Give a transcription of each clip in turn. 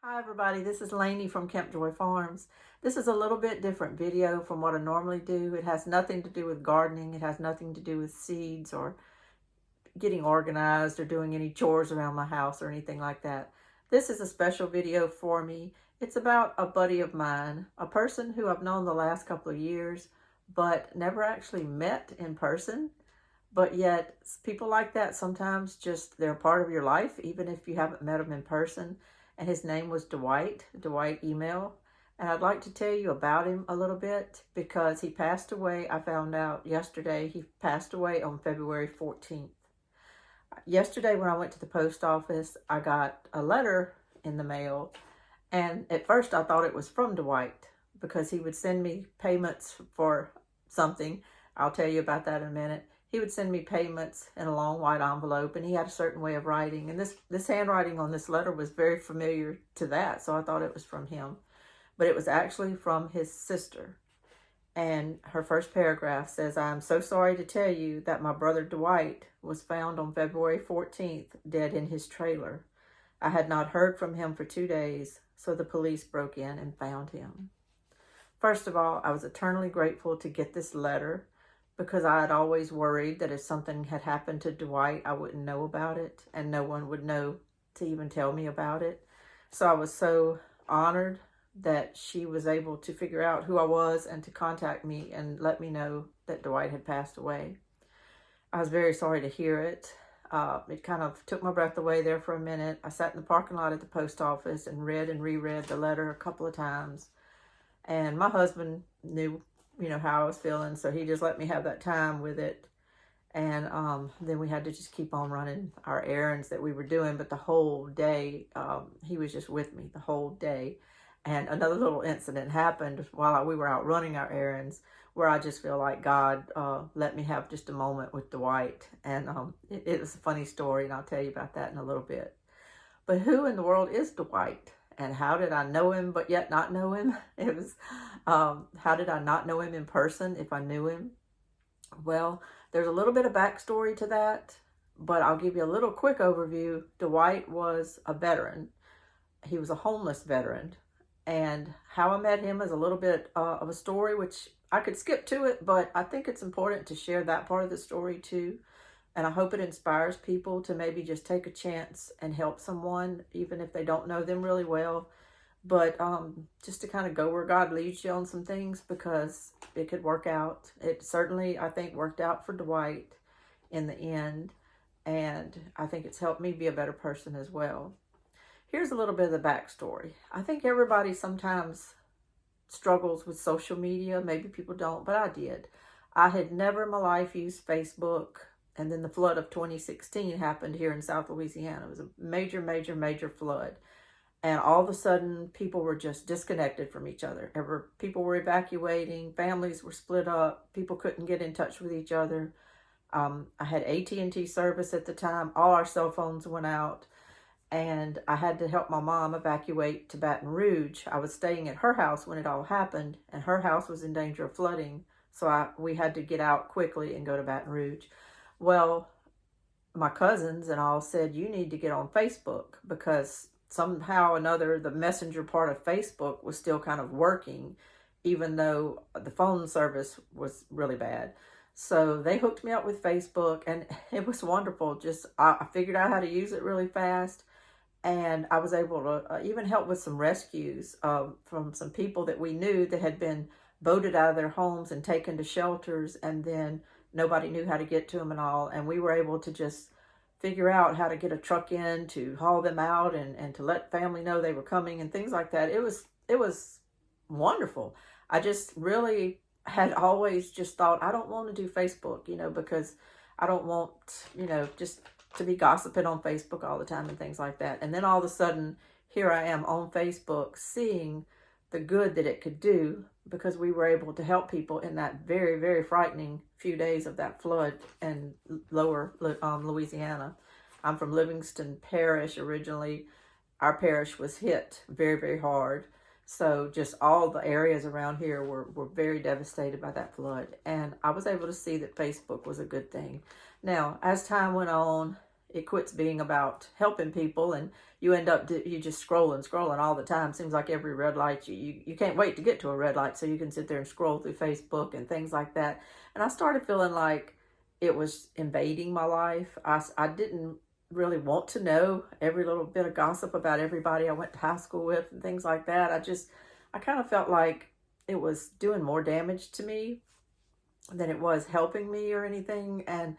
Hi everybody, this is Lainey from Camp Joy Farms. This is a little bit different video from what I normally do. It has nothing to do with gardening. It has nothing to do with seeds or getting organized or doing any chores around my house or anything like that. This is a special video for me. It's about a buddy of mine, a person who I've known the last couple of years, but never actually met in person. But yet people like that sometimes just, they're a part of your life, even if you haven't met them in person. And his name was Dwight Email. And I'd like to tell you about him a little bit because he passed away. I found out yesterday he passed away on February 14th. Yesterday when I went to the post office, I got a letter in the mail. And at first I thought it was from Dwight because he would send me payments for something. I'll tell you about that in a minute. He would send me payments in a long white envelope, and he had a certain way of writing. And this handwriting on this letter was very familiar to that, so I thought it was from him. But it was actually from his sister. And her first paragraph says, "I am so sorry to tell you that my brother Dwight was found on February 14th, dead in his trailer. I had not heard from him for 2 days, so the police broke in and found him." First of all, I was eternally grateful to get this letter, because I had always worried that if something had happened to Dwight, I wouldn't know about it, and no one would know to even tell me about it. So I was so honored that she was able to figure out who I was and to contact me and let me know that Dwight had passed away. I was very sorry to hear it. It kind of took my breath away there for a minute. I sat in the parking lot at the post office and read and reread the letter a couple of times. And my husband knew how I was feeling, so he just let me have that time with it. And then we had to just keep on running our errands that we were doing. But the whole day, he was just with me the whole day. And another little incident happened while we were out running our errands, where I just feel like God let me have just a moment with Dwight. And it was a funny story, and I'll tell you about that in a little bit. But who in the world is Dwight? And how did I know him but yet not know him? It was, how did I not know him in person if I knew him? Well, there's a little bit of backstory to that, but I'll give you a little quick overview. Dwight was a veteran. He was a homeless veteran. And how I met him is a little bit of a story, which I could skip to it, but I think it's important to share that part of the story too. And I hope it inspires people to maybe just take a chance and help someone, even if they don't know them really well. But just to kind of go where God leads you on some things, because it could work out. It certainly, I think, worked out for Dwight in the end. And I think it's helped me be a better person as well. Here's a little bit of the backstory. I think everybody sometimes struggles with social media. Maybe people don't, but I did. I had never in my life used Facebook. And then the flood of 2016 happened here in South Louisiana. It was a major, major, major flood. And all of a sudden, people were just disconnected from each other. People were evacuating. Families were split up. People couldn't get in touch with each other. I had AT&T service at the time. All our cell phones went out. And I had to help my mom evacuate to Baton Rouge. I was staying at her house when it all happened. And her house was in danger of flooding. So we had to get out quickly and go to Baton Rouge. Well, my cousins and all said, "You need to get on Facebook," because somehow or another, the messenger part of Facebook was still kind of working, even though the phone service was really bad. So they hooked me up with Facebook, and it was wonderful. Just, I figured out how to use it really fast. And I was able to even help with some rescues from some people that we knew that had been boated out of their homes and taken to shelters, and then nobody knew how to get to them and all. And we were able to just figure out how to get a truck in to haul them out and to let family know they were coming and things like that. It was wonderful. I just really had always just thought, I don't want to do Facebook, because I don't want, just to be gossiping on Facebook all the time and things like that. And then all of a sudden, here I am on Facebook seeing the good that it could do, because we were able to help people in that very, very frightening few days of that flood in lower Louisiana. I'm from Livingston Parish originally. Our parish was hit very, very hard. So just all the areas around here were very devastated by that flood. And I was able to see that Facebook was a good thing. Now, as time went on, it quits being about helping people, and you end up, you just scrolling all the time. Seems like every red light, you can't wait to get to a red light so you can sit there and scroll through Facebook and things like that. And I started feeling like it was invading my life. I didn't really want to know every little bit of gossip about everybody I went to high school with and things like that. I kind of felt like it was doing more damage to me than it was helping me or anything. And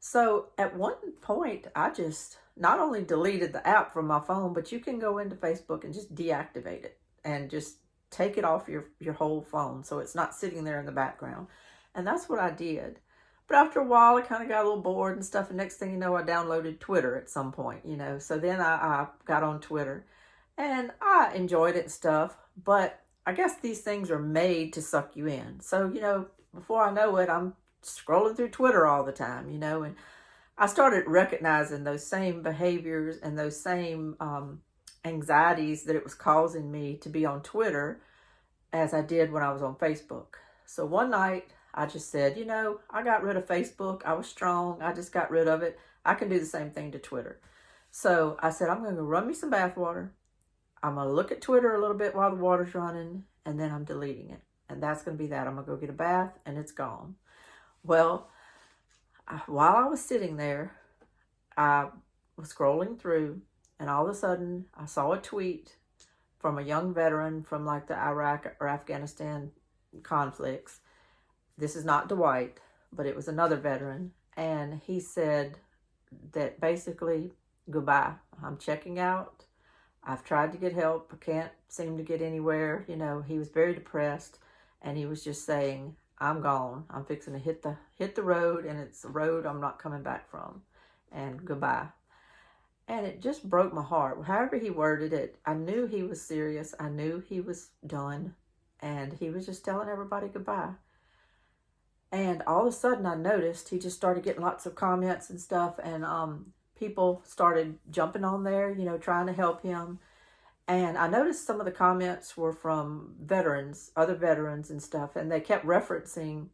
so at one point, I just not only deleted the app from my phone, but you can go into Facebook and just deactivate it and just take it off your whole phone so it's not sitting there in the background. And that's what I did. But after a while, I kind of got a little bored and stuff. And next thing you know, I downloaded Twitter at some point, So then I got on Twitter and I enjoyed it and stuff. But I guess these things are made to suck you in. So, before I know it, I'm scrolling through Twitter all the time, and I started recognizing those same behaviors and those same anxieties that it was causing me to be on Twitter as I did when I was on Facebook. So one night I just said, I got rid of Facebook. I was strong. I just got rid of it. I can do the same thing to Twitter. So I said, I'm going to go run me some bath water. I'm going to look at Twitter a little bit while the water's running, and then I'm deleting it. And that's going to be that. I'm going to go get a bath, and it's gone. Well, while I was sitting there, I was scrolling through, and all of a sudden, I saw a tweet from a young veteran from like the Iraq or Afghanistan conflicts. This is not Dwight, but it was another veteran. And he said that basically, goodbye. I'm checking out. I've tried to get help. I can't seem to get anywhere. He was very depressed, and he was just saying, I'm gone. I'm fixing to hit the road, and it's a road I'm not coming back from. And goodbye. And it just broke my heart. However he worded it, I knew he was serious. I knew he was done. And he was just telling everybody goodbye. And all of a sudden I noticed he just started getting lots of comments and stuff. And people started jumping on there, trying to help him. And I noticed some of the comments were from veterans, other veterans and stuff. And they kept referencing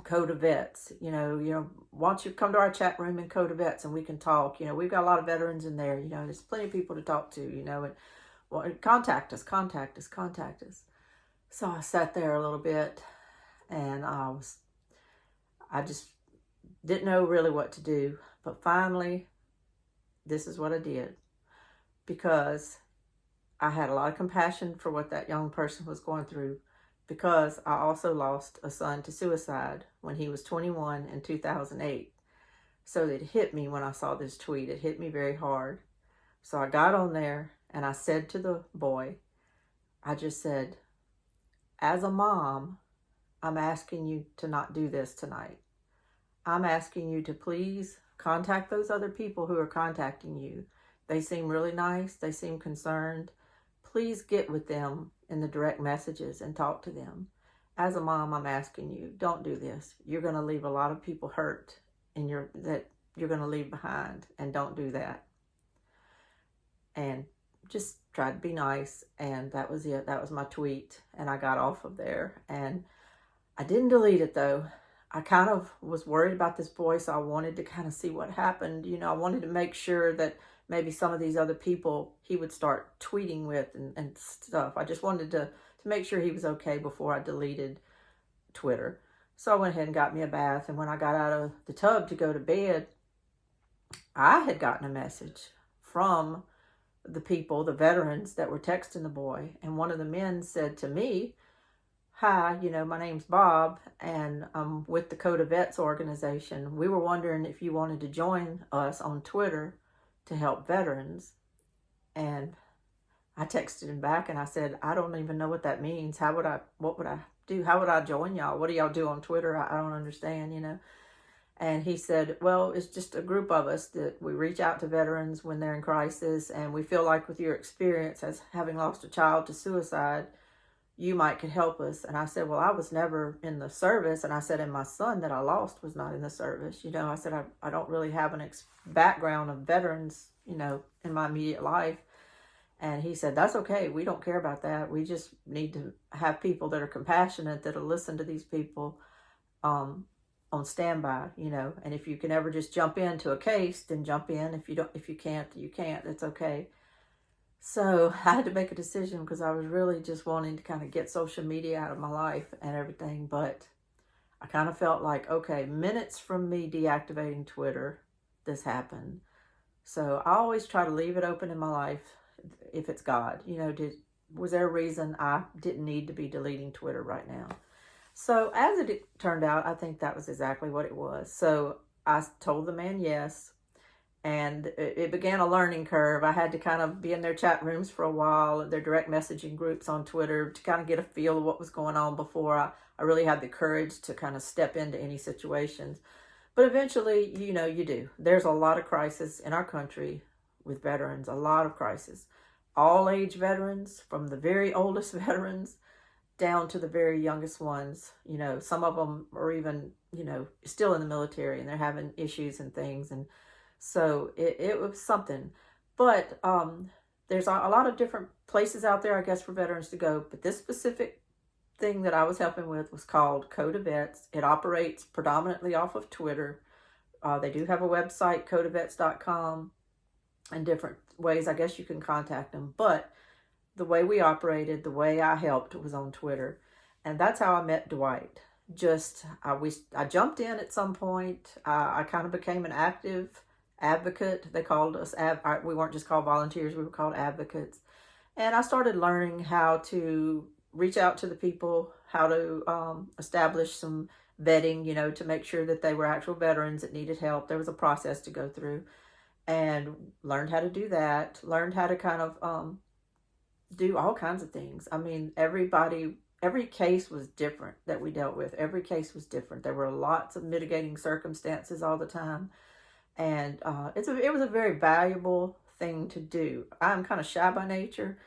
Code of Vets, why don't you come to our chat room in Code of Vets and we can talk. We've got a lot of veterans in there, there's plenty of people to talk to, and well, contact us. So I sat there a little bit, and I just didn't know really what to do. But finally, this is what I did, because I had a lot of compassion for what that young person was going through, because I also lost a son to suicide when he was 21 in 2008. So it hit me when I saw this tweet. It hit me very hard. So I got on there and I said to the boy, I just said, as a mom, I'm asking you to not do this tonight. I'm asking you to please contact those other people who are contacting you. They seem really nice. They seem concerned. Please get with them in the direct messages and talk to them. As a mom, I'm asking you, don't do this. You're going to leave a lot of people hurt that you're going to leave behind, and don't do that. And just try to be nice. And that was it. That was my tweet. And I got off of there. And I didn't delete it though. I kind of was worried about this boy, so I wanted to kind of see what happened. I wanted to make sure that maybe some of these other people he would start tweeting with and stuff. I just wanted to make sure he was okay before I deleted Twitter. So I went ahead and got me a bath. And when I got out of the tub to go to bed, I had gotten a message from the people, the veterans that were texting the boy. And one of the men said to me, hi, my name's Bob, and I'm with the Code of Vets organization. We were wondering if you wanted to join us on Twitter to help veterans. And I texted him back and I said, I don't even know what that means. What would I do? How would I join y'all? What do y'all do on Twitter? I don't understand, And he said, well, it's just a group of us that we reach out to veterans when they're in crisis. And we feel like with your experience as having lost a child to suicide, you could help us. And I said, well, I was never in the service. And I said, and my son that I lost was not in the service. I said, I don't really have an background of veterans, in my immediate life. And he said, that's okay. We don't care about that. We just need to have people that are compassionate, that'll listen to these people. on standby, you know, and if you can ever just jump into a case, then jump in. If you don't, if you can't, you can't. It's okay. So I had to make a decision because I was really just wanting to kind of get social media out of my life and everything. But I kind of felt like, okay, minutes from me deactivating Twitter, this happened. So I always try to leave it open in my life if it's God. You know, was there a reason I didn't need to be deleting Twitter right now? So as it turned out, I think that was exactly what it was. So I told the man yes, and it began a learning curve. I had to kind of be in their chat rooms for a while, their direct messaging groups on Twitter, to kind of get a feel of what was going on before I really had the courage to kind of step into any situations. But eventually, you know, you do. There's a lot of crisis in our country with veterans, a lot of crisis. All age veterans, from the very oldest veterans down to the very youngest ones. You know, some of them are even, you know, still in the military and they're having issues and things. And so it was something. But there's a lot of different places out there, I guess, for veterans to go. But this specific thing that I was helping with was called Code of Vets. It operates predominantly off of Twitter. They do have a website, codeofvets.com, and different ways I guess you can contact them. But the way we operated, the way I helped was on Twitter. And that's how I met Dwight. I jumped in at some point. I kind of became an active advocate. They called us, we weren't just called volunteers, we were called advocates. And I started learning how to reach out to the people, how to establish some vetting, you know, to make sure that they were actual veterans that needed help. There was a process to go through, and learned how to do that, learned how to kind of do all kinds of things. I mean, every case was different that we dealt with. Every case was different. There were lots of mitigating circumstances all the time. And it was a very valuable thing to do. I'm kind of shy by nature.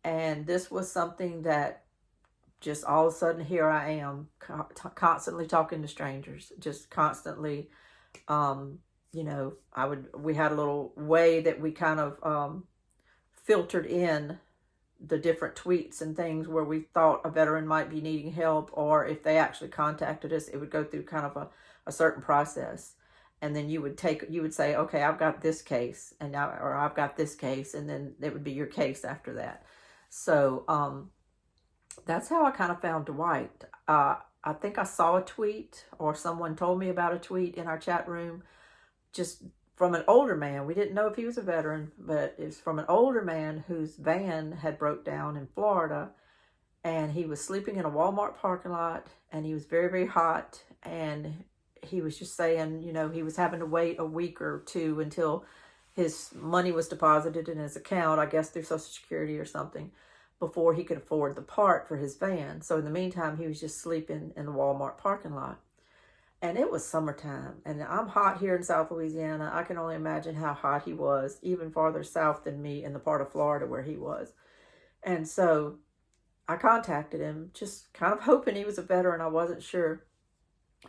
And this was something that just all of a sudden here I am constantly talking to strangers, just constantly, you know, we had a little way that we kind of filtered in the different tweets and things where we thought a veteran might be needing help, or if they actually contacted us, it would go through kind of a certain process. And then you would say, okay, I've got this case, or I've got this case, and then it would be your case after that. So that's how I kind of found Dwight. I think I saw a tweet, or someone told me about a tweet in our chat room, just from an older man. We didn't know if he was a veteran, but it's from an older man whose van had broke down in Florida, and he was sleeping in a Walmart parking lot, and he was very, very hot, and he was just saying, you know, he was having to wait a week or two until his money was deposited in his account, I guess through Social Security or something, before he could afford the part for his van. So in the meantime, he was just sleeping in the Walmart parking lot. And it was summertime, and I'm hot here in South Louisiana. I can only imagine how hot he was, even farther south than me in the part of Florida where he was. And so I contacted him, just kind of hoping he was a veteran. I wasn't sure.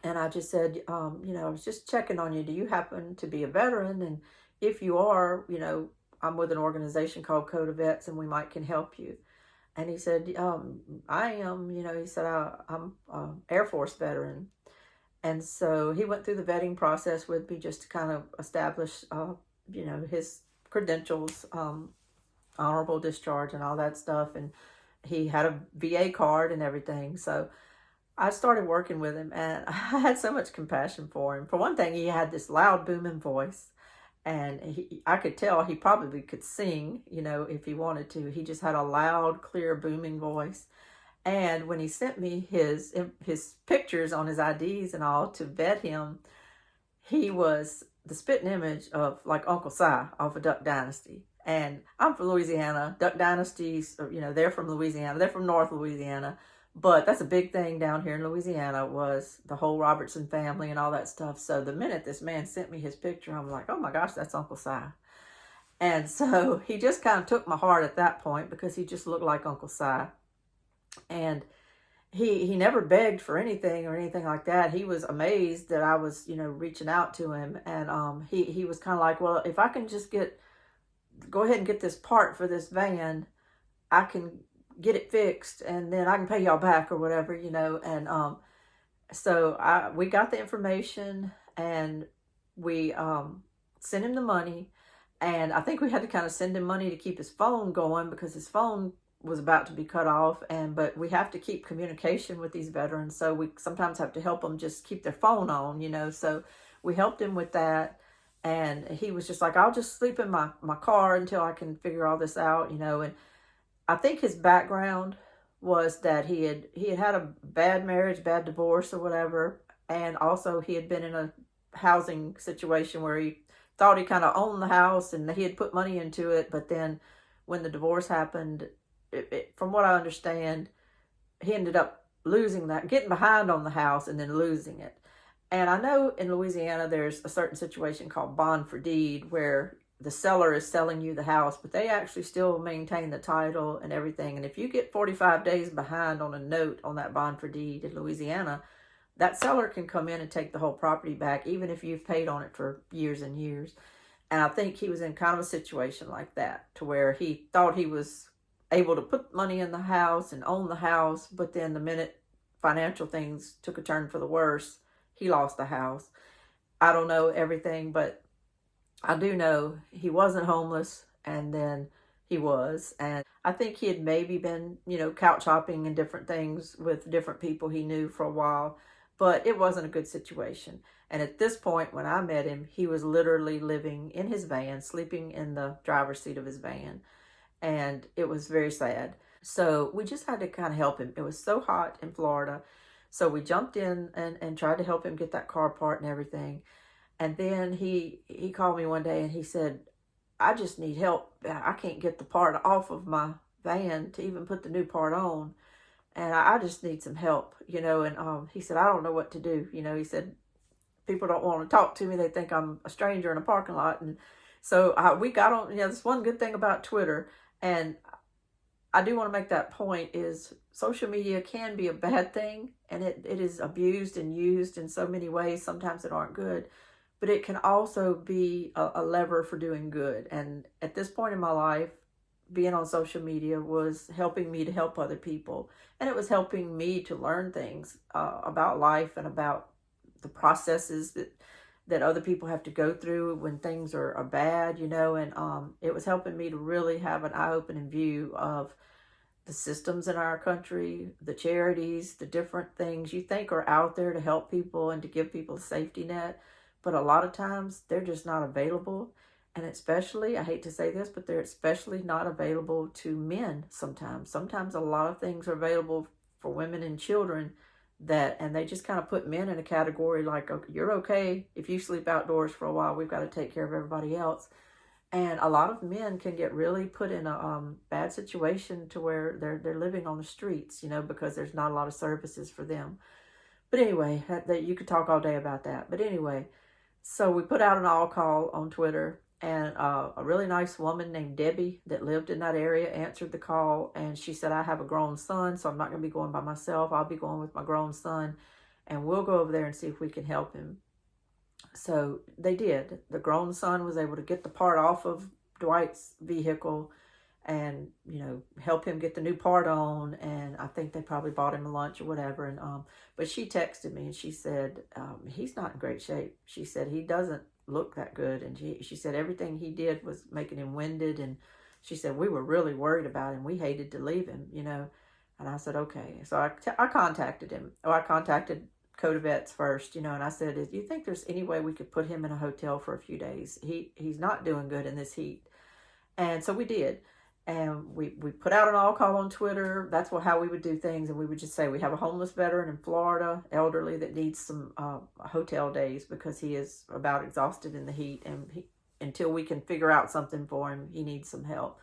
And I just said, you know, I was just checking on you. Do you happen to be a veteran? And if you are, you know, I'm with an organization called Code of Vets, and we can help you. And he said, I am, you know, he said, I'm an Air Force veteran. And so he went through the vetting process with me just to kind of establish, you know, his credentials, honorable discharge and all that stuff. And he had a VA card and everything. So I started working with him, and I had so much compassion for him. For one thing, he had this loud booming voice, and I could tell he probably could sing, you know, if he wanted to. He just had a loud, clear, booming voice. And when he sent me his pictures on his IDs and all to vet him, he was the spitting image of like Uncle Si off of Duck Dynasty. And I'm from Louisiana. Duck Dynasties, you know, they're from Louisiana. They're from North Louisiana. But that's a big thing down here in Louisiana, was the whole Robertson family and all that stuff. So the minute this man sent me his picture, I'm like, oh my gosh, that's Uncle Si. And so he just kind of took my heart at that point, because he just looked like Uncle Si. And he never begged for anything or anything like that. He was amazed that I was, you know, reaching out to him. And he was kind of like, well, if I can just go ahead and get this part for this van, I can get it fixed, and then I can pay y'all back or whatever, you know. And So we got the information, and we sent him the money. And I think we had to kind of send him money to keep his phone going because his phone was about to be cut off. But we have to keep communication with these veterans, so we sometimes have to help them just keep their phone on, So we helped him with that, and he was just like, "I'll just sleep in my car until I can figure all this out," And I think his background was that he had a bad marriage, bad divorce or whatever, and also he had been in a housing situation where he thought he kind of owned the house and he had put money into it, but then when the divorce happened, from what I understand, he ended up losing that, getting behind on the house and then losing it. And I know in Louisiana there's a certain situation called bond for deed where the seller is selling you the house, but they actually still maintain the title and everything. And if you get 45 days behind on a note on that bond for deed in Louisiana, that seller can come in and take the whole property back, even if you've paid on it for years and years. And I think he was in kind of a situation like that, to where he thought he was able to put money in the house and own the house, but then the minute financial things took a turn for the worse, he lost the house. I don't know everything, but I do know he wasn't homeless, and then he was. And I think he had maybe been, couch hopping and different things with different people he knew for a while, but it wasn't a good situation. And at this point, when I met him, he was literally living in his van, sleeping in the driver's seat of his van. And it was very sad. So we just had to kind of help him. It was so hot in Florida. So we jumped in and tried to help him get that car part and everything. And then he called me one day and he said, "I just need help. I can't get the part off of my van to even put the new part on. And I just need some help, And he said, "I don't know what to do." He said, "People don't want to talk to me. They think I'm a stranger in a parking lot." And so we got on, this one good thing about Twitter. And I do want to make that point is social media can be a bad thing, and it is abused and used in so many ways, sometimes that aren't good, but it can also be a lever for doing good. And at this point in my life, being on social media was helping me to help other people, and it was helping me to learn things about life and about the processes that other people have to go through when things are bad, and it was helping me to really have an eye-opening view of the systems in our country, the charities, the different things you think are out there to help people and to give people a safety net. But a lot of times they're just not available. And especially, I hate to say this, but they're especially not available to men sometimes. Sometimes a lot of things are available for women and children and they just kind of put men in a category like, "Okay, you're okay if you sleep outdoors for a while, we've got to take care of everybody else." And a lot of men can get really put in a bad situation to where they're living on the streets, because there's not a lot of services for them. But anyway, that you could talk all day about that. But anyway, so we put out an all call on Twitter, and a really nice woman named Debbie that lived in that area answered the call, and she said, "I have a grown son, so I'm not going to be going by myself. I'll be going with my grown son, and we'll go over there and see if we can help him." So they did. The grown son was able to get the part off of Dwight's vehicle and, help him get the new part on. And I think they probably bought him a lunch or whatever. And but she texted me and she said, "He's not in great shape." She said, "He doesn't look that good." And she said everything he did was making him winded. And she said, "We were really worried about him. We hated to leave him. And I said, "Okay." So I contacted him. I contacted Code of Vets first, and I said, "Do you think there's any way we could put him in a hotel for a few days? He's not doing good in this heat." And so we did. And we put out an all call on Twitter. That's how we would do things. And we would just say, "We have a homeless veteran in Florida, elderly, that needs some hotel days because he is about exhausted in the heat. And until we can figure out something for him, he needs some help."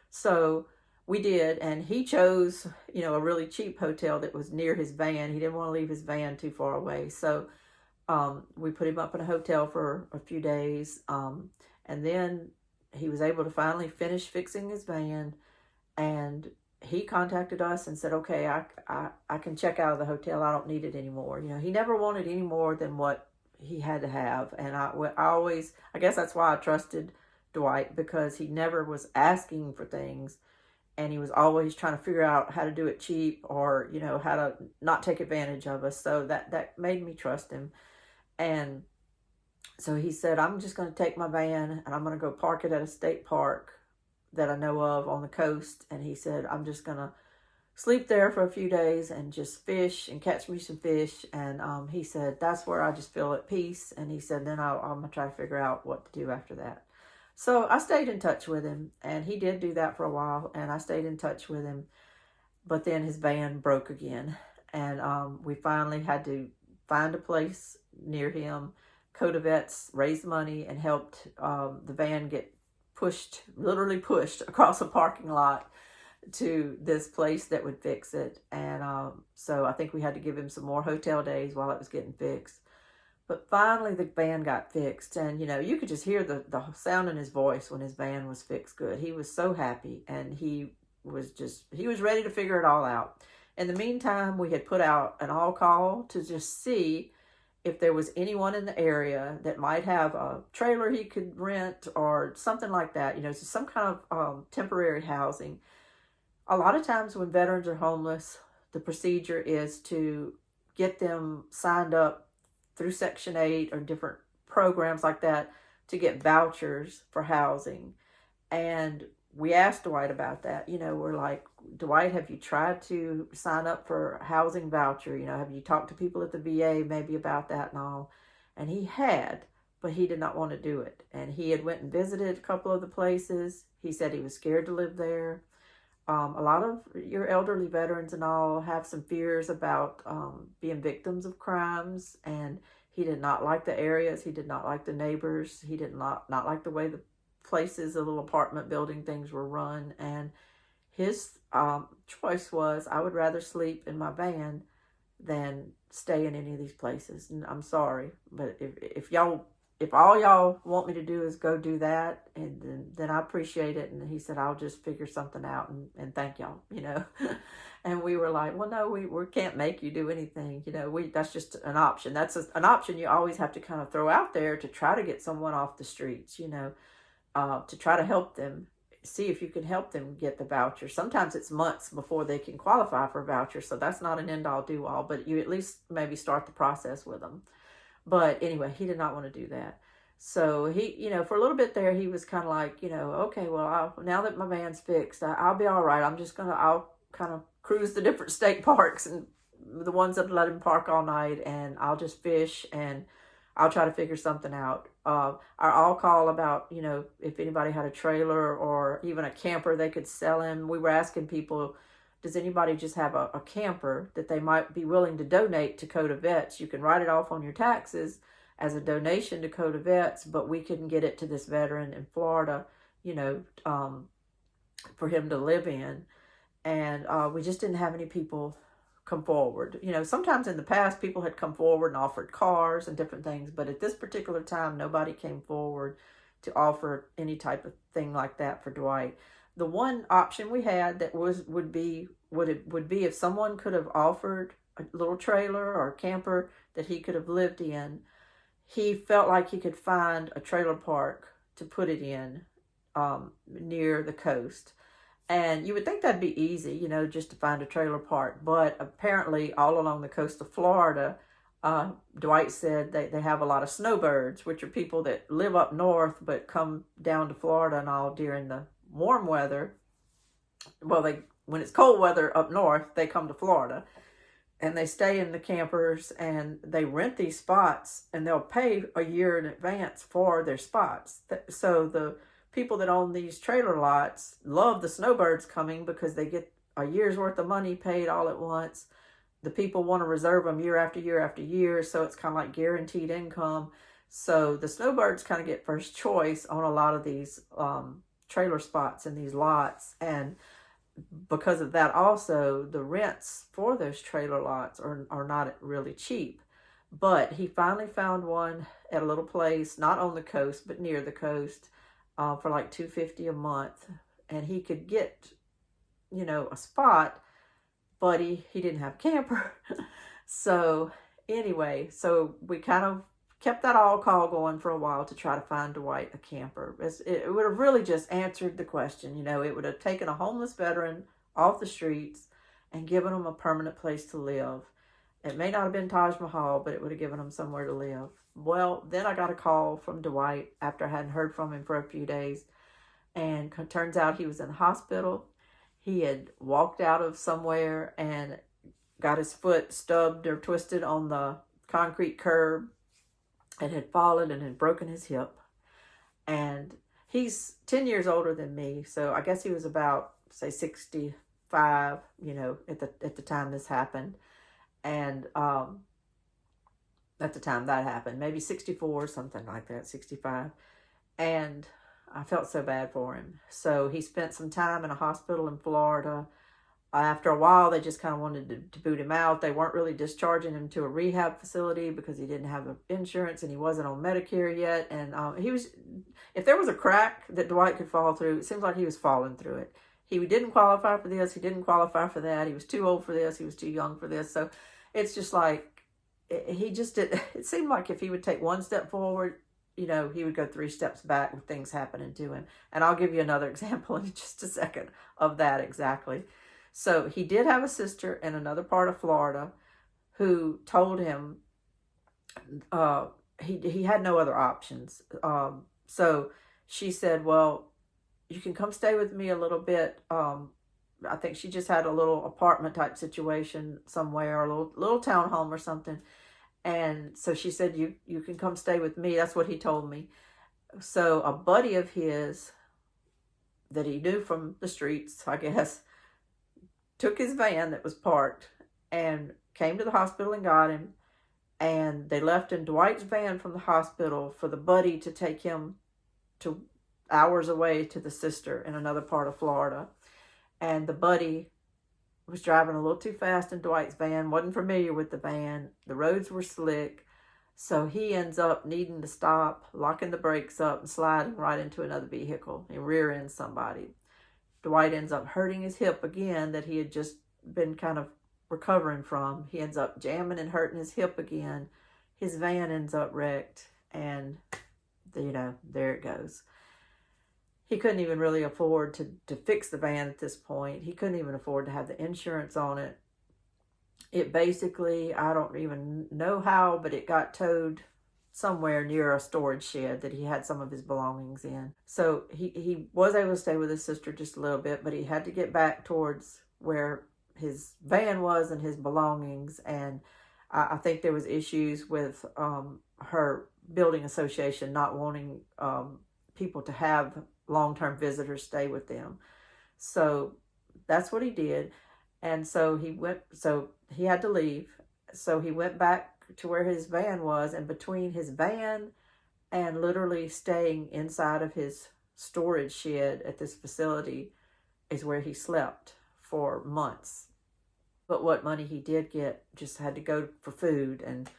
So we did, and he chose, a really cheap hotel that was near his van. He didn't want to leave his van too far away. So we put him up in a hotel for a few days. And then he was able to finally finish fixing his van. And he contacted us and said, "Okay, I can check out of the hotel. I don't need it anymore." He never wanted any more than what he had to have. And I guess that's why I trusted Dwight, because he never was asking for things. and he was always trying to figure out how to do it cheap, or how to not take advantage of us. So that made me trust him. And so he said, I'm just going to take my van and I'm going to go park it at a state park that I know of on the coast. And he said, I'm just going to sleep there for a few days and just fish and catch me some fish. And he said, that's where I just feel at peace. And he said, then I'm going to try to figure out what to do after that. So I stayed in touch with him, and he did do that for a while, and I stayed in touch with him. But then his van broke again, and we finally had to find a place near him. Coda Vets raised money and helped the van get literally pushed across a parking lot to this place that would fix it. And so I think we had to give him some more hotel days while it was getting fixed. But finally the van got fixed, and you could just hear the sound in his voice when his van was fixed good. He was so happy, and he was ready to figure it all out. In the meantime, we had put out an all call to just see if there was anyone in the area that might have a trailer he could rent or something like that, some kind of temporary housing. A lot of times when veterans are homeless, the procedure is to get them signed up through Section 8 or different programs like that to get vouchers for housing. And we asked Dwight about that. We're like, Dwight, have you tried to sign up for a housing voucher? Have you talked to people at the VA maybe about that and all? And he had, but he did not want to do it. And he had went and visited a couple of the places. He said he was scared to live there. A lot of your elderly veterans and all have some fears about being victims of crimes, and he did not like the areas. He did not like the neighbors. He did not like the way the places, the little apartment building things were run. And his choice was, I would rather sleep in my van than stay in any of these places. And I'm sorry, but if all y'all want me to do is go do that, and then I appreciate it. And he said, I'll just figure something out and thank y'all, And we were like, well, no, we can't make you do anything. That's just an option. That's an option you always have to kind of throw out there to try to get someone off the streets, to try to help them, see if you can help them get the voucher. Sometimes it's months before they can qualify for a voucher. So that's not an end all do all, but you at least maybe start the process with them. But anyway, he did not want to do that. So he, for a little bit there, he was kind of like, okay, well, now that my van's fixed, I'll be all right. I'll kind of cruise the different state parks and the ones that let him park all night, and I'll just fish, and I'll try to figure something out. Our all call about, if anybody had a trailer or even a camper they could sell him. We were asking people, does anybody just have a camper that they might be willing to donate to Coda Vets? You can write it off on your taxes as a donation to Coda Vets, but we couldn't get it to this veteran in Florida, for him to live in. And we just didn't have any people come forward. Sometimes in the past, people had come forward and offered cars and different things, but at this particular time, nobody came forward to offer any type of thing like that for Dwight. The one option we had that would be if someone could have offered a little trailer or a camper that he could have lived in. He felt like he could find a trailer park to put it in near the coast. And you would think that'd be easy, just to find a trailer park. But apparently all along the coast of Florida, Dwight said they have a lot of snowbirds, which are people that live up north but come down to Florida and all during the warm weather. Well, when it's cold weather up north, they come to Florida, and they stay in the campers, and they rent these spots, and they'll pay a year in advance for their spots. So the people that own these trailer lots love the snowbirds coming because they get a year's worth of money paid all at once. The people want to reserve them year after year after year, so it's kind of like guaranteed income. So the snowbirds kind of get first choice on a lot of these trailer spots in these lots. And because of that also, the rents for those trailer lots are not really cheap. But he finally found one at a little place, not on the coast, but near the coast, for like $250 a month. And he could get, a spot, but he didn't have a camper. So anyway, so we kind of kept that all call going for a while to try to find Dwight a camper. It would have really just answered the question. You know, it would have taken a homeless veteran off the streets and given him a permanent place to live. It may not have been Taj Mahal, but it would have given him somewhere to live. Well, then I got a call from Dwight after I hadn't heard from him for a few days. And it turns out he was in the hospital. He had walked out of somewhere and got his foot stubbed or twisted on the concrete curb and had fallen and had broken his hip. And he's 10 years older than me, so I guess he was about, say, 65, you know, at the time this happened. And at the time that happened, maybe 64, something like that, 65. And I felt so bad for him. So he spent some time in a hospital in Florida. After a while, they just kind of wanted to boot him out. They weren't really discharging him to a rehab facility because he didn't have insurance and he wasn't on Medicare yet. And he was, if there was a crack that Dwight could fall through, it seems like he was falling through it. He didn't qualify for this. He didn't qualify for that. He was too old for this. He was too young for this. So it's just like, he just did. It seemed like if he would take one step forward, you know, he would go 3 steps back with things happening to him. And I'll give you another example in just a second of that exactly. So he did have a sister in another part of Florida who told him he had no other options. So she said, well, you can come stay with me a little bit. I think she just had a little apartment type situation somewhere, or a little townhome or something. And so she said, you can come stay with me. That's what he told me. So a buddy of his that he knew from the streets, I guess, took his van that was parked and came to the hospital and got him. And they left in Dwight's van from the hospital for the buddy to take him to hours away to the sister in another part of Florida. And the buddy was driving a little too fast in Dwight's van, wasn't familiar with the van. The roads were slick. So he ends up needing to stop, locking the brakes up and sliding right into another vehicle and rear ends somebody. Dwight ends up hurting his hip again that he had just been kind of recovering from. He ends up jamming and hurting his hip again. His van ends up wrecked, and, you know, there it goes. He couldn't even really afford to fix the van at this point. He couldn't even afford to have the insurance on it. It basically, I don't even know how, but it got towed somewhere near a storage shed that he had some of his belongings in. So he was able to stay with his sister just a little bit, but he had to get back towards where his van was and his belongings. And I think there was issues with her building association not wanting people to have long-term visitors stay with them. So that's what he did. And so he had to leave. So he went back to where his van was, and between his van and literally staying inside of his storage shed at this facility is where he slept for months. But what money he did get just had to go for food. And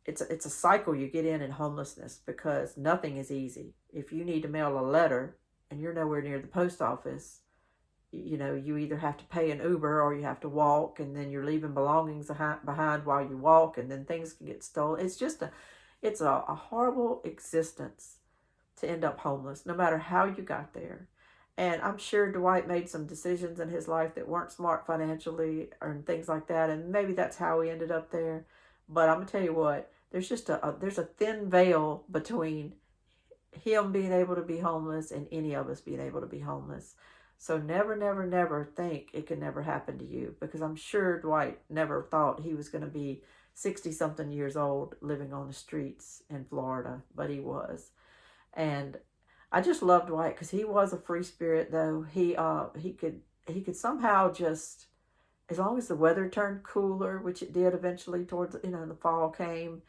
it's a cycle you get in homelessness, because nothing is easy. If you need to mail a letter and you're nowhere near the post office, you know, you either have to pay an Uber or you have to walk, and then you're leaving belongings behind while you walk, and then things can get stolen. It's a horrible existence to end up homeless, no matter how you got there. And I'm sure Dwight made some decisions in his life that weren't smart financially or things like that, and maybe that's how he ended up there. But I'm gonna tell you what, there's just there's a thin veil between him being able to be homeless and any of us being able to be homeless. So never, never, never think it can never happen to you, because I'm sure Dwight never thought he was going to be 60-something years old living on the streets in Florida, but he was. And I just love Dwight because he was a free spirit, though. He could somehow just, as long as the weather turned cooler, which it did eventually towards, you know, the fall came,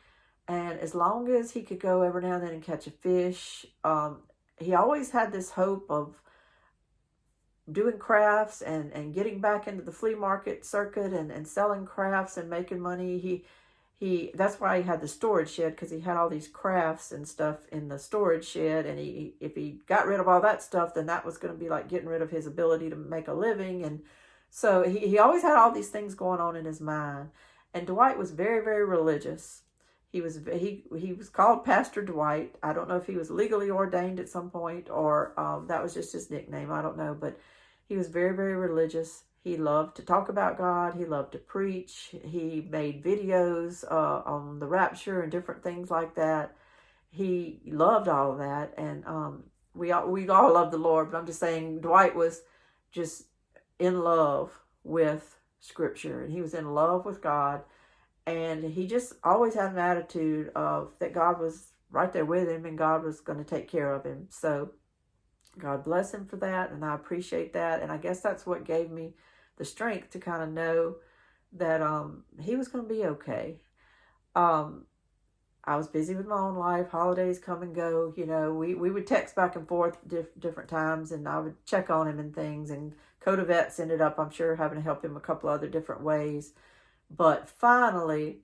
and as long as he could go every now and then and catch a fish, he always had this hope of doing crafts and getting back into the flea market circuit and selling crafts and making money. That's why he had the storage shed, because he had all these crafts and stuff in the storage shed, and if he got rid of all that stuff, then that was going to be like getting rid of his ability to make a living. And so he always had all these things going on in his mind. And Dwight was very, very religious. he was called Pastor Dwight. I don't know if he was legally ordained at some point, or that was just his nickname. I don't know, but he was very, very religious. He loved to talk about God. He loved to preach. He made videos on the rapture and different things like that. He loved all of that, and we all love the Lord. But I'm just saying, Dwight was just in love with Scripture, and he was in love with God. And he just always had an attitude of that God was right there with him and God was going to take care of him. So God bless him for that. And I appreciate that. And I guess that's what gave me the strength to kind of know that he was going to be okay. I was busy with my own life. Holidays come and go. You know, we would text back and forth different times, and I would check on him and things. And Coda Vets ended up, I'm sure, having to help him a couple other different ways. But finally,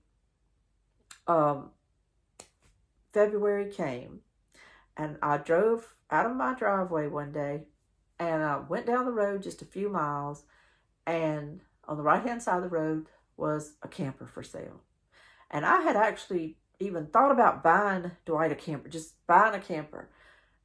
February came, and I drove out of my driveway one day, and I went down the road just a few miles, and on the right-hand side of the road was a camper for sale. And I had actually even thought about buying Dwight a camper, just buying a camper.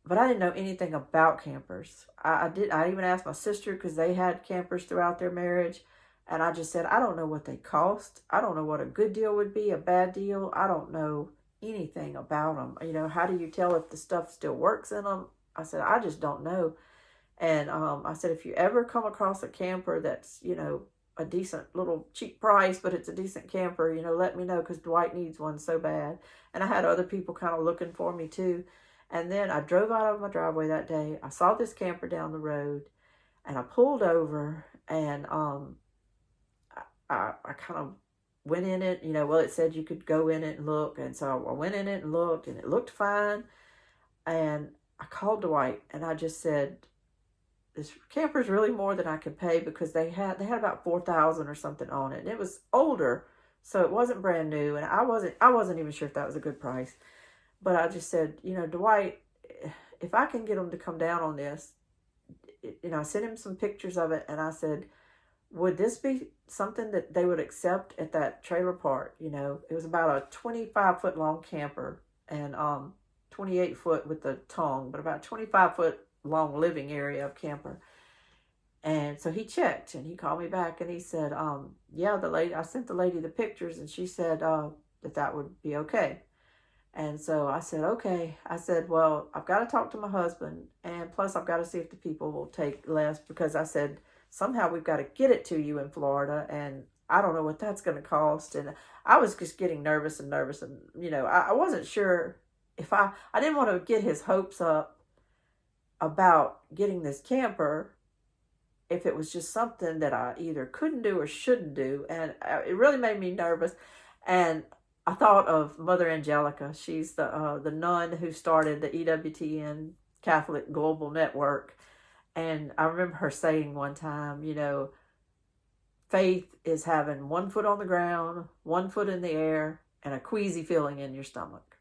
But I didn't know anything about campers. I even asked my sister, because they had campers throughout their marriage. And I just said, I don't know what they cost. I don't know what a good deal would be, a bad deal. I don't know anything about them. You know, how do you tell if the stuff still works in them? I said, I just don't know. And I said, if you ever come across a camper that's, you know, a decent little cheap price, but it's a decent camper, you know, let me know, because Dwight needs one so bad. And I had other people kind of looking for me too. And then I drove out of my driveway that day. I saw this camper down the road, and I pulled over, and I kind of went in it, you know, well, it said you could go in it and look. And so I went in it and looked, and it looked fine. And I called Dwight, and I just said, this camper is really more than I could pay, because they had about $4,000 or something on it. And it was older, so it wasn't brand new. And I wasn't even sure if that was a good price. But I just said, you know, Dwight, if I can get him to come down on this, you know, I sent him some pictures of it, and I said, would this be something that they would accept at that trailer park? You know, it was about a 25-foot long camper, and 28-foot with the tongue, but about 25-foot long living area of camper. And so he checked, and he called me back, and he said, yeah, I sent the lady the pictures, and she said that would be okay. And so I said, okay. I said, well, I've got to talk to my husband, and plus I've got to see if the people will take less, because I said, somehow we've got to get it to you in Florida, and I don't know what that's going to cost. And I was just getting nervous, and, you know, I wasn't sure if I didn't want to get his hopes up about getting this camper, if it was just something that I either couldn't do or shouldn't do. And it really made me nervous. And I thought of Mother Angelica. She's the nun who started the EWTN Catholic Global Network. And I remember her saying one time, you know, faith is having 1 foot on the ground, 1 foot in the air, and a queasy feeling in your stomach.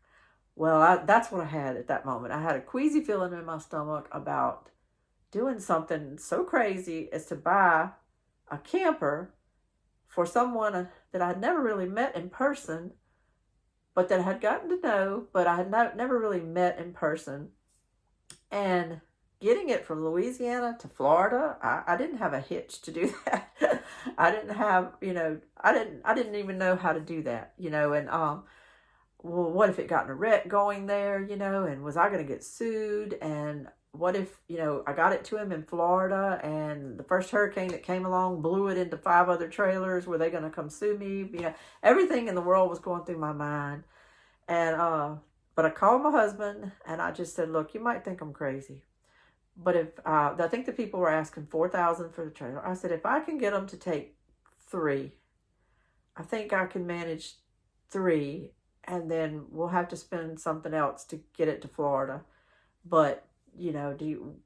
Well, that's what I had at that moment. I had a queasy feeling in my stomach about doing something so crazy as to buy a camper for someone that I had never really met in person, but that I had gotten to know, but I had never really met in person. And getting it from Louisiana to Florida, I didn't have a hitch to do that. I didn't have, you know, I didn't even know how to do that, you know. And well, what if it got in a wreck going there, you know, and was I going to get sued? And what if, you know, I got it to him in Florida, and the first hurricane that came along blew it into 5 other trailers? Were they going to come sue me? You know, everything in the world was going through my mind. And but I called my husband, and I just said, look, you might think I'm crazy, but if I think the people were asking $4,000 for the trailer. I said, if I can get them to take 3, I think I can manage 3, and then we'll have to spend something else to get it to Florida. But, you know, do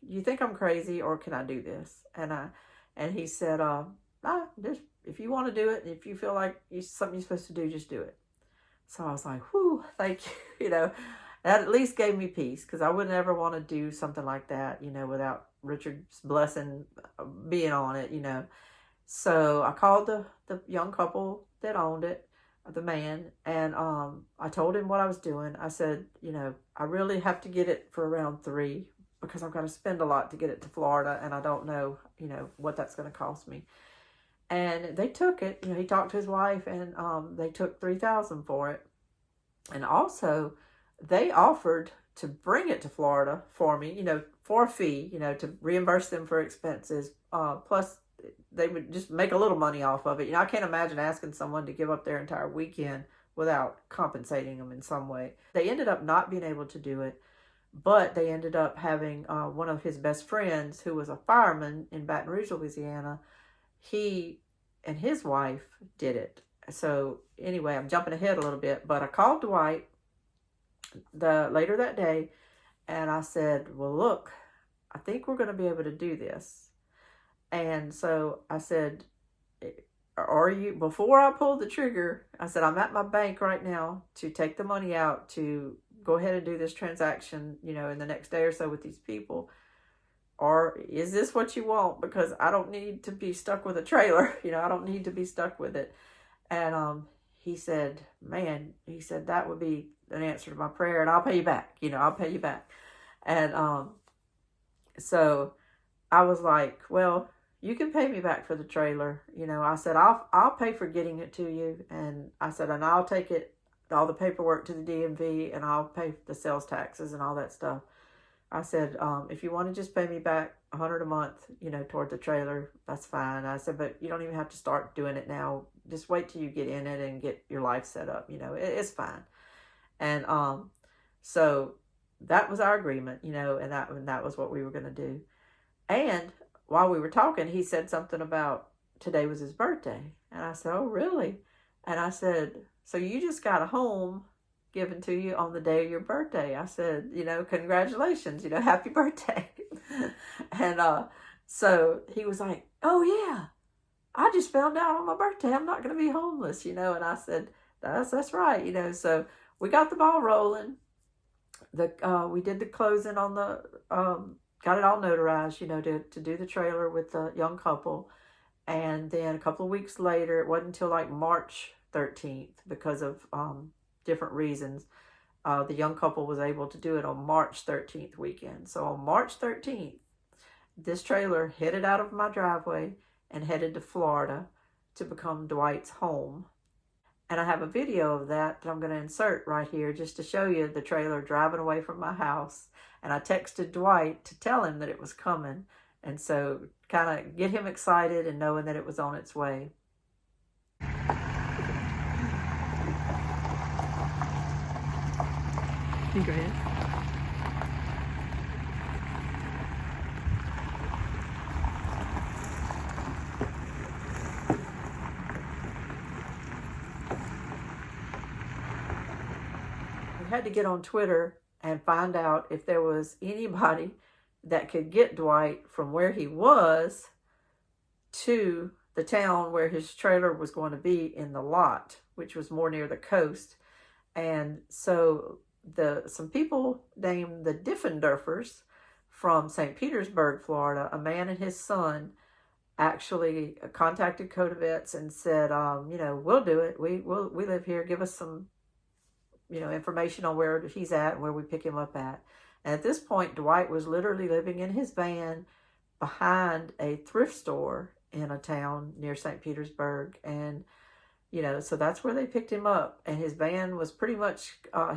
you think I'm crazy, or can I do this? And he said, just, if you want to do it, and if you feel like it's something you're supposed to do, just do it. So I was like, whew, thank you. You know, that at least gave me peace, because I wouldn't ever want to do something like that, you know, without Richard's blessing being on it, you know. So I called the young couple that owned it. the man, and I told him what I was doing. I said, you know, I really have to get it for around 3 because I'm going to spend a lot to get it to Florida, and I don't know, you know, what that's going to cost me. And they took it. You know, he talked to his wife, and they took 3,000 for it. And also, they offered to bring it to Florida for me, you know, for a fee, you know, to reimburse them for expenses. Plus, they would just make a little money off of it. You know, I can't imagine asking someone to give up their entire weekend without compensating them in some way. They ended up not being able to do it, but they ended up having one of his best friends, who was a fireman in Baton Rouge, Louisiana. He and his wife did it. So anyway, I'm jumping ahead a little bit, but I called Dwight later that day, and I said, well, look, I think we're going to be able to do this. And so I said, before I pulled the trigger, I said, I'm at my bank right now to take the money out to go ahead and do this transaction, you know, in the next day or so with these people. Or is this what you want? Because I don't need to be stuck with a trailer. You know, I don't need to be stuck with it. And he said, man, he said, that would be an answer to my prayer, and I'll pay you back. You know, I'll pay you back. And so I was like, well, you can pay me back for the trailer. You know, I said, I'll pay for getting it to you. And I said, and I'll take it, all the paperwork to the DMV, and I'll pay the sales taxes and all that stuff. I said, if you want to just pay me back $100 a month, you know, toward the trailer, that's fine. I said, but you don't even have to start doing it now. Just wait till you get in it and get your life set up. You know, it's fine. And so that was our agreement, you know, and that was what we were going to do. And while we were talking, he said something about today was his birthday. And I said, oh, really? And I said, so you just got a home given to you on the day of your birthday. I said, you know, congratulations, you know, happy birthday. And so he was like, oh, yeah, I just found out on my birthday I'm not going to be homeless, you know. And I said, that's right, you know. So we got the ball rolling. We did the closing on the, got it all notarized, you know, to do the trailer with the young couple. And then a couple of weeks later, it wasn't until like March 13th, because of different reasons, the young couple was able to do it on March 13th weekend. So on March 13th, this trailer headed out of my driveway and headed to Florida to become Dwight's home. And I have a video of that I'm going to insert right here just to show you the trailer driving away from my house. And I texted Dwight to tell him that it was coming. And so kind of get him excited and knowing that it was on its way. You go ahead. We had to get on Twitter and find out if there was anybody that could get Dwight from where he was to the town where his trailer was going to be in the lot, which was more near the coast. And so some people named the Diffendorfers from St. Petersburg, Florida, a man and his son, actually contacted Coda Vets and said, you know, we'll do it. We live here. Give us some, you know, information on where he's at and where we pick him up at. And at this point, Dwight was literally living in his van behind a thrift store in a town near St. Petersburg. And you know, so that's where they picked him up. And his van was pretty much, a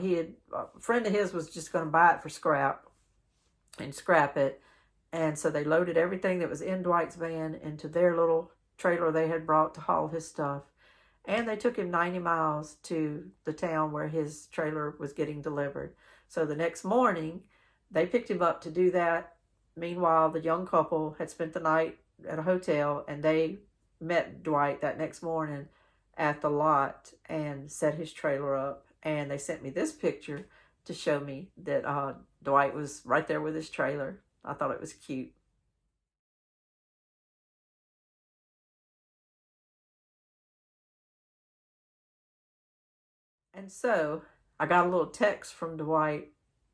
friend of his was just going to buy it for scrap and scrap it. And so they loaded everything that was in Dwight's van into their little trailer they had brought to haul his stuff. And they took him 90 miles to the town where his trailer was getting delivered. So the next morning, they picked him up to do that. Meanwhile, the young couple had spent the night at a hotel, and they met Dwight that next morning at the lot and set his trailer up. And they sent me this picture to show me that Dwight was right there with his trailer. I thought it was cute. And so I got a little text from Dwight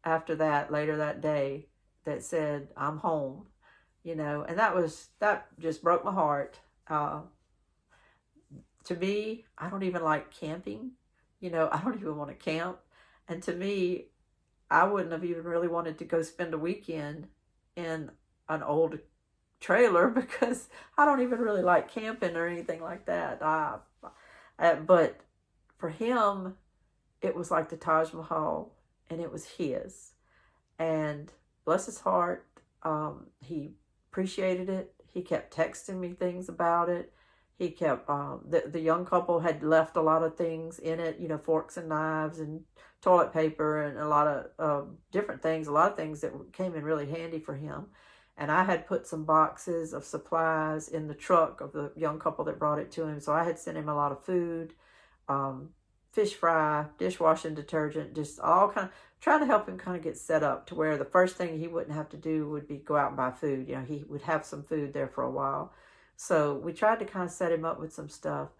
after that, later that day, that said, I'm home, you know. And that just broke my heart. To me, I don't even like camping. I don't even want to camp. And to me, I wouldn't have even really wanted to go spend a weekend in an old trailer because I don't even really like camping or anything like that. But for him, it was like the Taj Mahal, and it was his. And bless his heart, he appreciated it. He kept texting me things about it. He kept, the young couple had left a lot of things in it, forks and knives and toilet paper and a lot of different things, a lot of things that came in really handy for him. And I had put some boxes of supplies in the truck of the young couple that brought it to him. So I had sent him a lot of food, fish fry, dishwashing detergent, just all kind of trying to help him kind of get set up to where the first thing he wouldn't have to do would be go out and buy food. He would have some food there for a while. So we tried to kind of set him up with some stuff,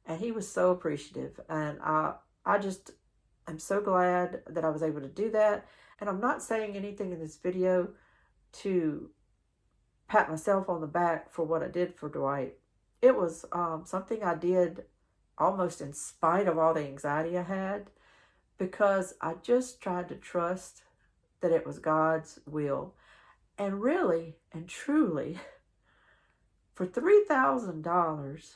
and he was so appreciative. And I'm so glad that I was able to do that. And I'm not saying anything in this video to pat myself on the back for what I did for Dwight. It was something I did almost in spite of all the anxiety I had, because I just tried to trust that it was God's will. And really and truly, for $3,000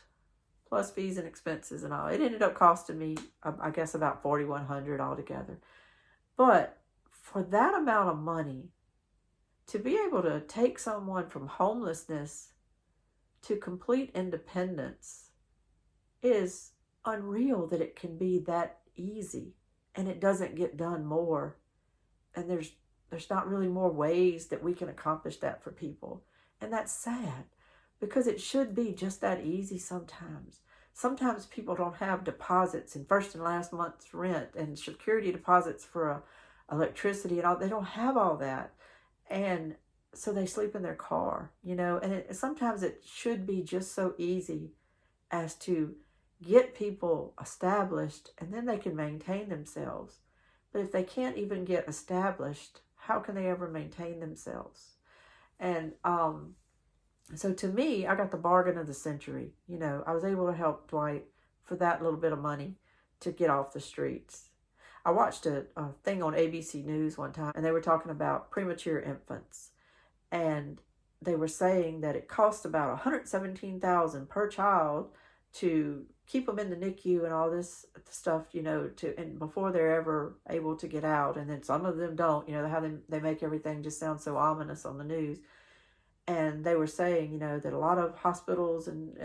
plus fees and expenses and all, it ended up costing me, I guess, about $4,100 altogether. But for that amount of money, to be able to take someone from homelessness to complete independence is unreal, that it can be that easy, and it doesn't get done more. And there's not really more ways that we can accomplish that for people. And that's sad, because it should be just that easy sometimes. Sometimes people don't have deposits in first and last month's rent and security deposits for electricity and all. They don't have all that. And so they sleep in their car, and sometimes it should be just so easy as to get people established, and then they can maintain themselves. But if they can't even get established, how can they ever maintain themselves? And so to me, I got the bargain of the century. I was able to help Dwight for that little bit of money to get off the streets. I watched a thing on ABC News one time, and they were talking about premature infants. And they were saying that it costs about $117,000 per child to keep them in the NICU and all this stuff, and before they're ever able to get out. And then some of them don't, how they make everything just sound so ominous on the news. And they were saying, that a lot of hospitals and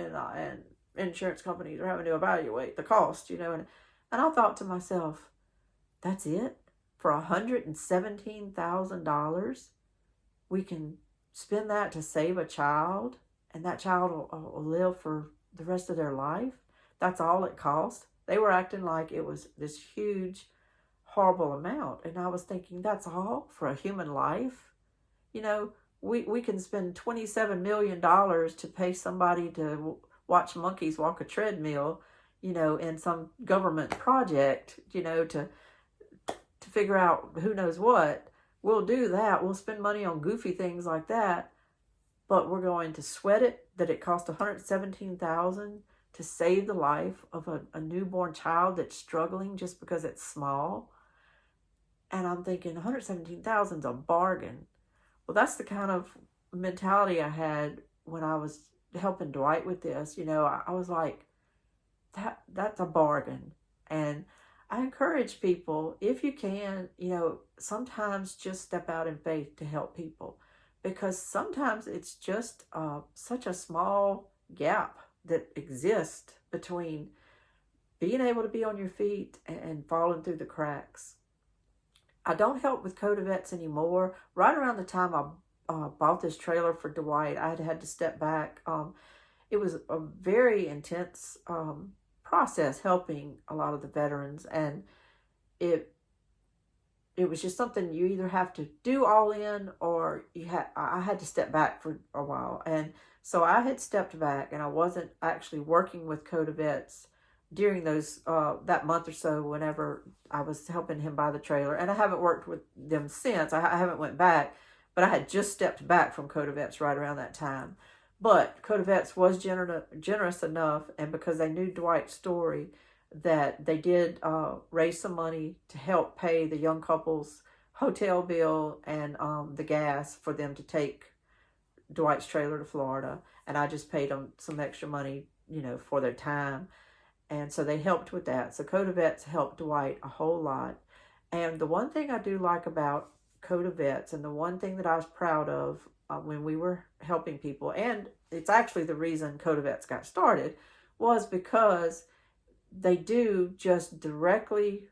insurance companies are having to evaluate the cost, and I thought to myself, that's it? For $117,000, we can spend that to save a child, and that child will live for the rest of their life? That's all it cost? They were acting like it was this huge, horrible amount. And I was thinking, that's all for a human life? We can spend $27 million to pay somebody to watch monkeys walk a treadmill, in some government project, to figure out who knows what. We'll do that. We'll spend money on goofy things like that. But we're going to sweat it that it cost $117,000 to save the life of a newborn child that's struggling just because it's small. And I'm thinking $117,000 is a bargain. Well, that's the kind of mentality I had when I was helping Dwight with this. I was like, that's a bargain. And I encourage people, if you can, sometimes just step out in faith to help people, because sometimes it's just such a small gap that exists between being able to be on your feet and falling through the cracks. I don't help with co-vets anymore. Right around the time I bought this trailer for Dwight, I had to step back. It was a very intense process helping a lot of the veterans, and it was just something you either have to do all in, or I had to step back for a while. And so I had stepped back, and I wasn't actually working with co-vets during those that month or so whenever I was helping him buy the trailer. And I haven't worked with them since. I haven't went back, but I had just stepped back from co-vets right around that time. But Coda Vets was generous enough, and because they knew Dwight's story, that they did raise some money to help pay the young couple's hotel bill and the gas for them to take Dwight's trailer to Florida. And I just paid them some extra money, for their time. And so they helped with that. So Coda Vets helped Dwight a whole lot. And the one thing I do like about Coda Vets, and the one thing that I was proud of when we were helping people, and it's actually the reason Coda Vets got started, was because they do just directly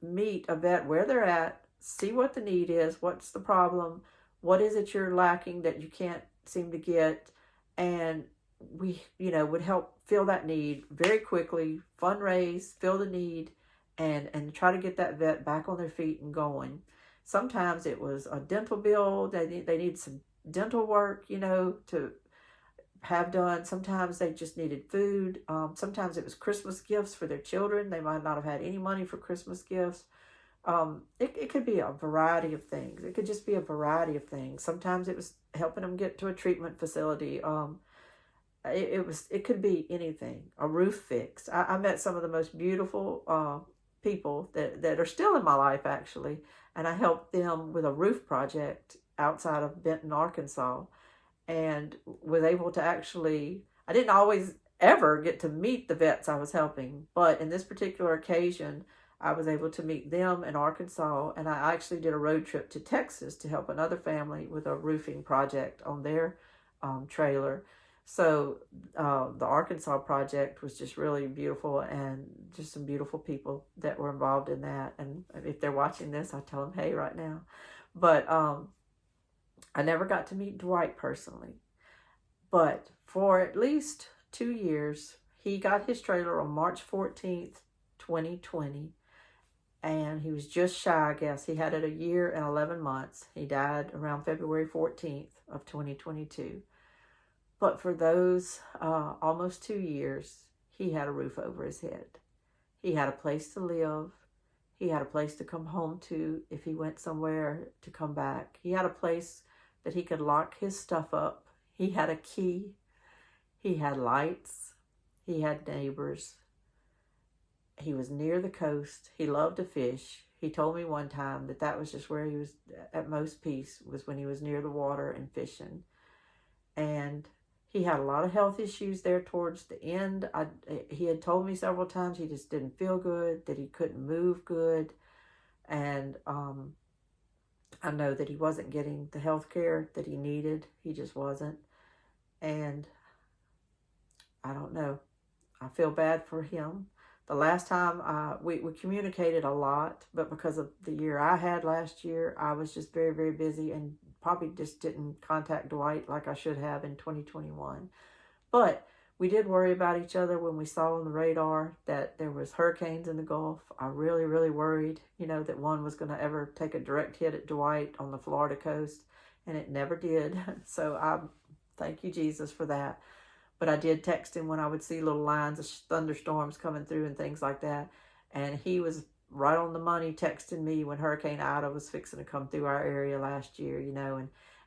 meet a vet where they're at, see what the need is, what's the problem, what is it you're lacking that you can't seem to get, and we, would help fill that need very quickly, fundraise, fill the need, and try to get that vet back on their feet and going. Sometimes it was a dental bill. They need some dental work, to have done. Sometimes they just needed food. Sometimes it was Christmas gifts for their children. They might not have had any money for Christmas gifts. It could be a variety of things. It could just be a variety of things. Sometimes it was helping them get to a treatment facility. It could be anything. A roof fix. I met some of the most beautiful people that are still in my life, actually, and I helped them with a roof project outside of Benton, Arkansas, and was able to actually, I didn't always ever get to meet the vets I was helping, but in this particular occasion, I was able to meet them in Arkansas, and I actually did a road trip to Texas to help another family with a roofing project on their trailer. So the Arkansas project was just really beautiful, and just some beautiful people that were involved in that. And if they're watching this, I tell them, hey, right now. But I never got to meet Dwight personally. But for at least 2 years, he got his trailer on March 14th, 2020. And he was just shy, I guess. He had it 1 year and 11 months. He died around February 14th of 2022. But for those almost 2 years, he had a roof over his head. He had a place to live. He had a place to come home to if he went somewhere to come back. He had a place that he could lock his stuff up. He had a key. He had lights. He had neighbors. He was near the coast. He loved to fish. He told me one time that was just where he was at most peace, was when he was near the water and fishing. And he had a lot of health issues there towards the end. He had told me several times he just didn't feel good, that he couldn't move good. And I know that he wasn't getting the health care that he needed. He just wasn't. And I don't know. I feel bad for him. The last time we communicated a lot, but because of the year I had last year, I was just very, very busy and probably just didn't contact Dwight like I should have in 2021. But we did worry about each other when we saw on the radar that there was hurricanes in the Gulf. I really, really worried, that one was going to ever take a direct hit at Dwight on the Florida coast, and it never did. So I thank you, Jesus, for that. But I did text him when I would see little lines of thunderstorms coming through and things like that. And he was right on the money texting me when Hurricane Ida was fixing to come through our area last year,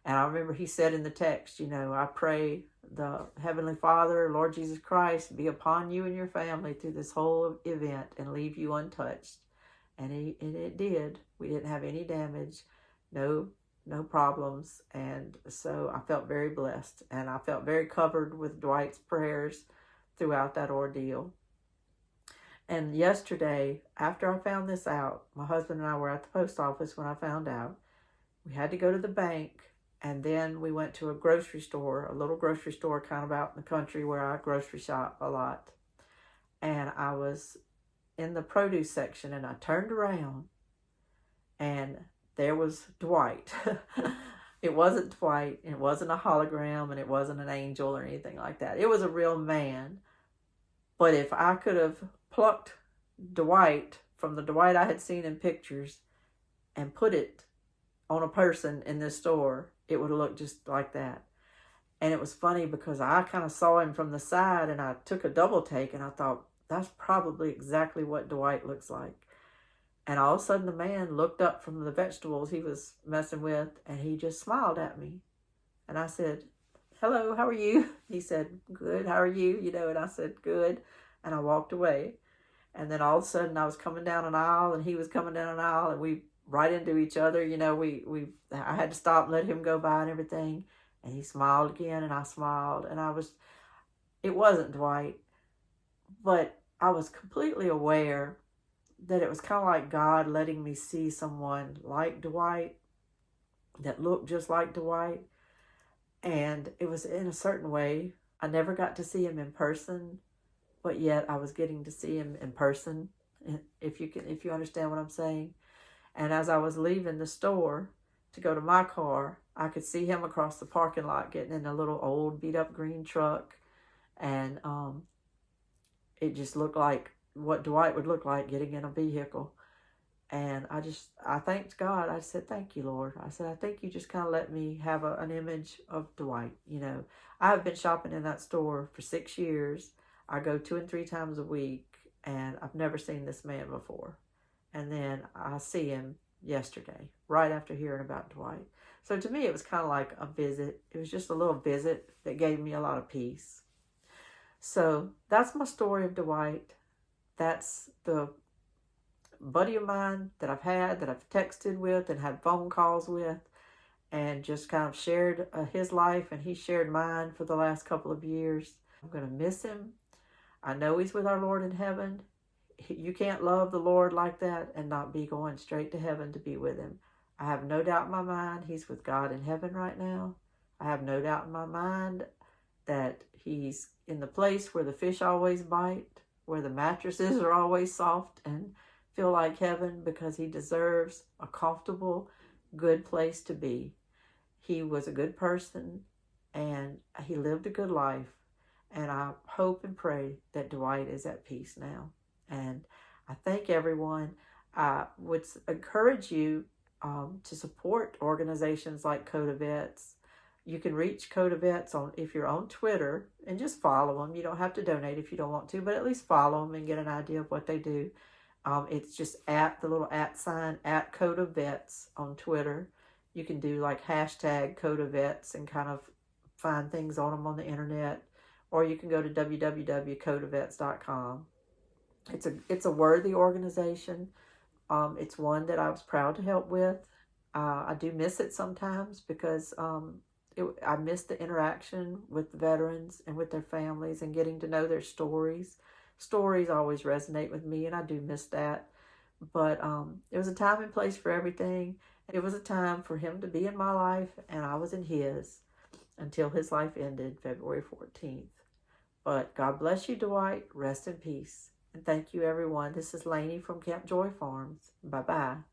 and I remember he said in the text, I pray the Heavenly Father, Lord Jesus Christ, be upon you and your family through this whole event and leave you untouched. And it did. We didn't have any damage, no problems. And so I felt very blessed, and I felt very covered with Dwight's prayers throughout that ordeal. And yesterday, after I found this out, my husband and I were at the post office when I found out. We had to go to the bank, and then we went to a grocery store, a little grocery store kind of out in the country where I grocery shop a lot. And I was in the produce section, and I turned around, and there was Dwight. It wasn't Dwight, it wasn't a hologram, and it wasn't an angel or anything like that. It was a real man. But if I could have plucked Dwight from the Dwight I had seen in pictures and put it on a person in this store, it would have looked just like that. And it was funny because I kind of saw him from the side, and I took a double take, and I thought, that's probably exactly what Dwight looks like. And all of a sudden, the man looked up from the vegetables he was messing with, and he just smiled at me. And I said, hello, how are you? He said, good, how are you? You know, and I said, good. And I walked away. And then all of a sudden I was coming down an aisle and he was coming down an aisle and we right into each other. You know, I had to stop and let him go by and everything. And he smiled again and I smiled. And it wasn't Dwight, but I was completely aware that it was kind of like God letting me see someone like Dwight that looked just like Dwight. And it was in a certain way. I never got to see him in person, but yet I was getting to see him in person, if you understand what I'm saying. And as I was leaving the store to go to my car, I could see him across the parking lot getting in a little old beat up green truck. And it just looked like what Dwight would look like getting in a vehicle. And I thanked God. I said, thank you, Lord. I said, I think you just kind of let me have an image of Dwight. You know, I have been shopping in that store for 6 years. I go 2 and 3 times a week, and I've never seen this man before. And then I see him yesterday, right after hearing about Dwight. So to me, it was kind of like a visit. It was just a little visit that gave me a lot of peace. So that's my story of Dwight. That's the buddy of mine that I've had, that I've texted with and had phone calls with, and just kind of shared his life, and he shared mine for the last couple of years. I'm going to miss him. I know he's with our Lord in heaven. You can't love the Lord like that and not be going straight to heaven to be with him. I have no doubt in my mind he's with God in heaven right now. I have no doubt in my mind that he's in the place where the fish always bite, where the mattresses are always soft and feel like heaven, because he deserves a comfortable, good place to be. He was a good person and he lived a good life. And I hope and pray that Dwight is at peace now. And I thank everyone. I would encourage you to support organizations like Coda Vets. You can reach Coda Vets if you're on Twitter, and just follow them. You don't have to donate if you don't want to, but at least follow them and get an idea of what they do. It's just at the little @ at Coda Vets on Twitter. You can do like hashtag Coda Vets and kind of find things on them on the internet, or you can go to www.codavets.com. It's a worthy organization. It's one that I was proud to help with. I do miss it sometimes because I miss the interaction with the veterans and with their families and getting to know their stories. Stories always resonate with me, and I do miss that. But it was a time and place for everything. It was a time for him to be in my life, and I was in his until his life ended February 14th. But God bless you, Dwight. Rest in peace. And thank you, everyone. This is Lainey from Camp Joy Farms. Bye-bye.